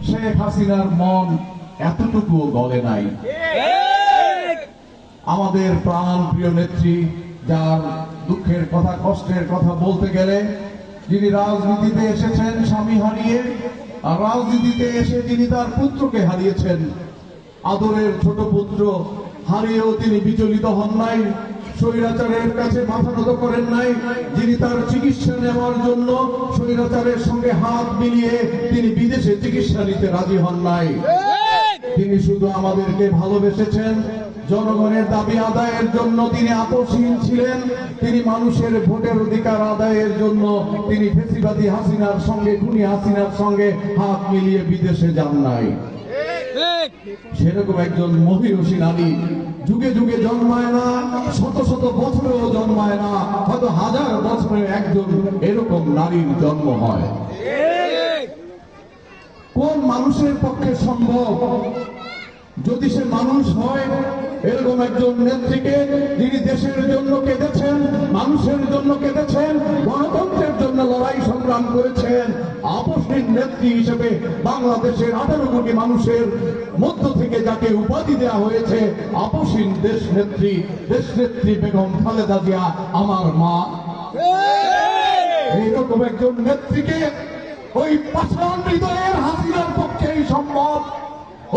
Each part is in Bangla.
শেখ হাসিনার মন এতটুকুও গলে নাই। আমাদের প্রাণ প্রিয় নেত্রী, যার দুঃখের কথা কষ্টের কথা বলতে গেলে, যিনি রাজনীতিতে এসেছেন স্বামী হারিয়ে, আর রাজনীতিতে এসে যিনি তার পুত্রকে হারিয়েছেন, আদরের ছোট পুত্র হারিয়েও তিনি বিচলিত হন নাই, স্বৈরাচারের কাছে মাথা নত করেন নাই, যিনি তার চিকিৎসা নেওয়ার জন্য স্বৈরাচারের সঙ্গে হাত মিলিয়ে তিনি বিদেশে চিকিৎসা নিতে রাজি হন নাই। তিনি শুধু আমাদেরকে ভালোবেসেছেন, জনগণের দাবি আদায়ের জন্য তিনি আপোষহীন ছিলেন, তিনি মানুষের ভোটের অধিকার আদায়ের জন্য তিনি ফেসিবাদী হাসিনার সঙ্গে, খুনি হাসিনার সঙ্গে হাত মিলিয়ে বিদেশে যান নাই। সেরকম একজন মহিষী নারী যুগে যুগে জন্মায় না, শত শত বছরেও জন্মায় না, হয়তো হাজার বছরে একজন এরকম নারীর জন্ম হয়। কোন মানুষের পক্ষে সম্ভব যদি সে মানুষ হয় এরকম একজন নেত্রীকে, যিনি দেশের জন্য কেঁদেছেন, মানুষের জন্য কেঁদেছেন, গণতন্ত্রের জন্য লড়াই সংগ্রাম করেছেন, আপোষহীন নেত্রী হিসেবে বাংলাদেশের 18 কোটি মানুষের মধ্য থেকে যাকে উপাধি দেওয়া হয়েছে আপোষহীন দেশনেত্রী বেগম খালেদা জিয়া, আমার মা, এইরকম একজন নেত্রীকে ওই পাষাণ হৃদয়ের হাসিনার পক্ষেই সম্ভব,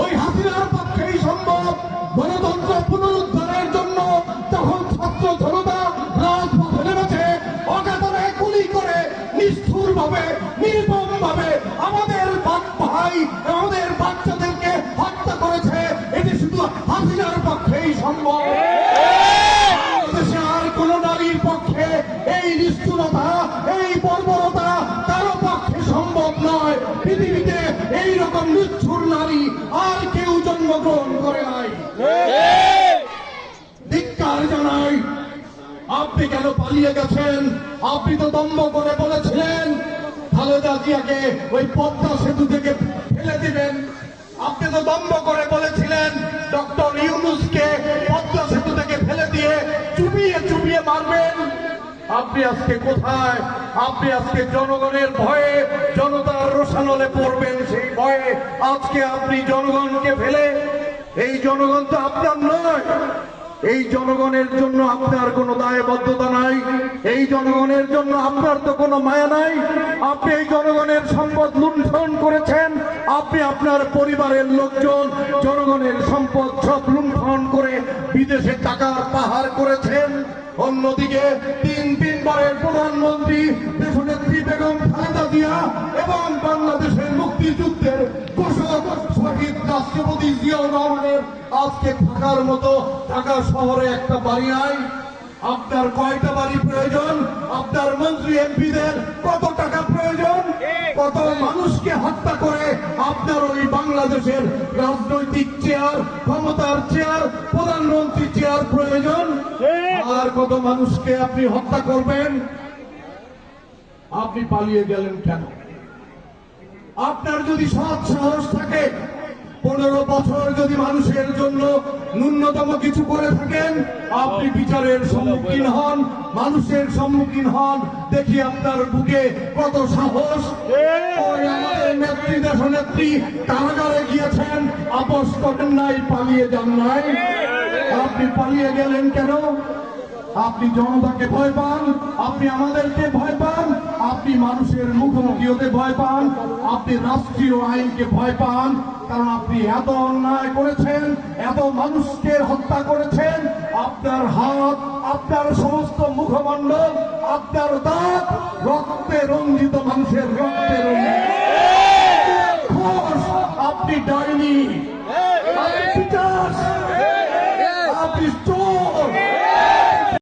ওই হাসিনার পক্ষেই সম্ভব গণতন্ত্র পুনরুদ্ধারের জন্য যখন ছাত্র জনতা রাজপথে নেমেছে, অকাতরে গুলি করে নিষ্ঠুর ভাবে, নির্মম ভাবে আমাদের ভাই, আমাদের বাচ্চাদেরকে হত্যা করেছে, এটি শুধু হাসিনার পক্ষেই সম্ভব। দেশে আর কোন নারীর পক্ষে এই নিষ্ঠুরতা, এই বর্বরতা কারো পক্ষে সম্ভব নয়। পৃথিবীতে এইরকম নিষ্ঠুর নারী আর কেউ জন্মগ্রহণ করে নাই। ধিক্কার জানাই, আপনি কেন পালিয়ে গেছেন? আপনি তো দম্ভ করে বলেছিলেন খালেদা জিয়াকে ওই পদ্মা সেতু থেকে ফেলে দিবেন। আপনি তো দম্ভ করে বলেছিলেন ডক্টর ইউনূসকে পদ্মা সেতু থেকে ফেলে দিয়ে চুপিয়ে চুপিয়ে মারবেন। আপনি আজকে কোথায়? আপনি আজকে জনগণের ভয়ে, জনতার রোষানলে পড়বেন সেই ভয়ে আজকে আপনি জনগণকে ফেলে, এই জনগণ তো আপনার নয়, এই জনগণের জন্য আপনার কোনো দায়বদ্ধতা নাই, এই জনগণের জন্য আপনার তো কোনো মায়া নাই। আপনি এই জনগণের সম্পদ লুণ্ঠন করেছেন, আপনি আপনার পরিবারের লোকজন জনগণের সম্পদ সব লুণ্ঠন করে বিদেশে টাকার পাহাড় করেছেন। অন্যদিকে তিনবারের প্রধানমন্ত্রী দেশনেত্রী বেগম খালেদা জিয়া এবং বাংলাদেশের মুক্তিযুদ্ধের ঘোষক শহীদ রাষ্ট্রপতি জিয়াউর রহমানের আজকে থাকার মতো ঢাকা শহরে একটা বাড়ি নাই। আপনার কয়টা বাড়ি প্রয়োজন? আপনার মন্ত্রী এমপিদের কত টাকা প্রয়োজন? কত মানুষকে হত্যা করে আপনার ওই বাংলাদেশের রাজনৈতিক চেয়ার, ক্ষমতার চেয়ার, প্রধানমন্ত্রী চেয়ার প্রয়োজন? আর কত মানুষকে আপনি হত্যা করবেন? আপনি পালিয়ে গেলেন কেন? আপনার যদি সৎ সাহস থাকে, 15 বছর যদি মানুষের জন্য ন্যূনতম কিছু করে থাকেন, আপনি বিচারের সম্মুখীন হন, মানুষের সম্মুখীন হন, দেখি আপনার বুকে কত সাহস। ওই আমাদের নেত্রী, দেশনেত্রী কারাগারে গিয়েছেন, আপোষ করেন নাই, পালিয়ে যান নাই। আপনি পালিয়ে গেলেন কেন? আপনি জনতাকে ভয় পান, আপনি আমাদেরকে ভয় পান, আপনি মানুষের মুখোমুখি হতে ভয় পান, আপনি রাষ্ট্রীয় আইনকে ভয় পান, কারণ আপনি এত অন্যায় করেছেন, এত মানুষকে হত্যা করেছেন। আপনার হাত, আপনার সমস্ত মুখমণ্ডল, আপনার দাঁত রক্তে রঞ্জিত, মানুষের রক্তে রঞ্জিত। আপনি ডাইনি।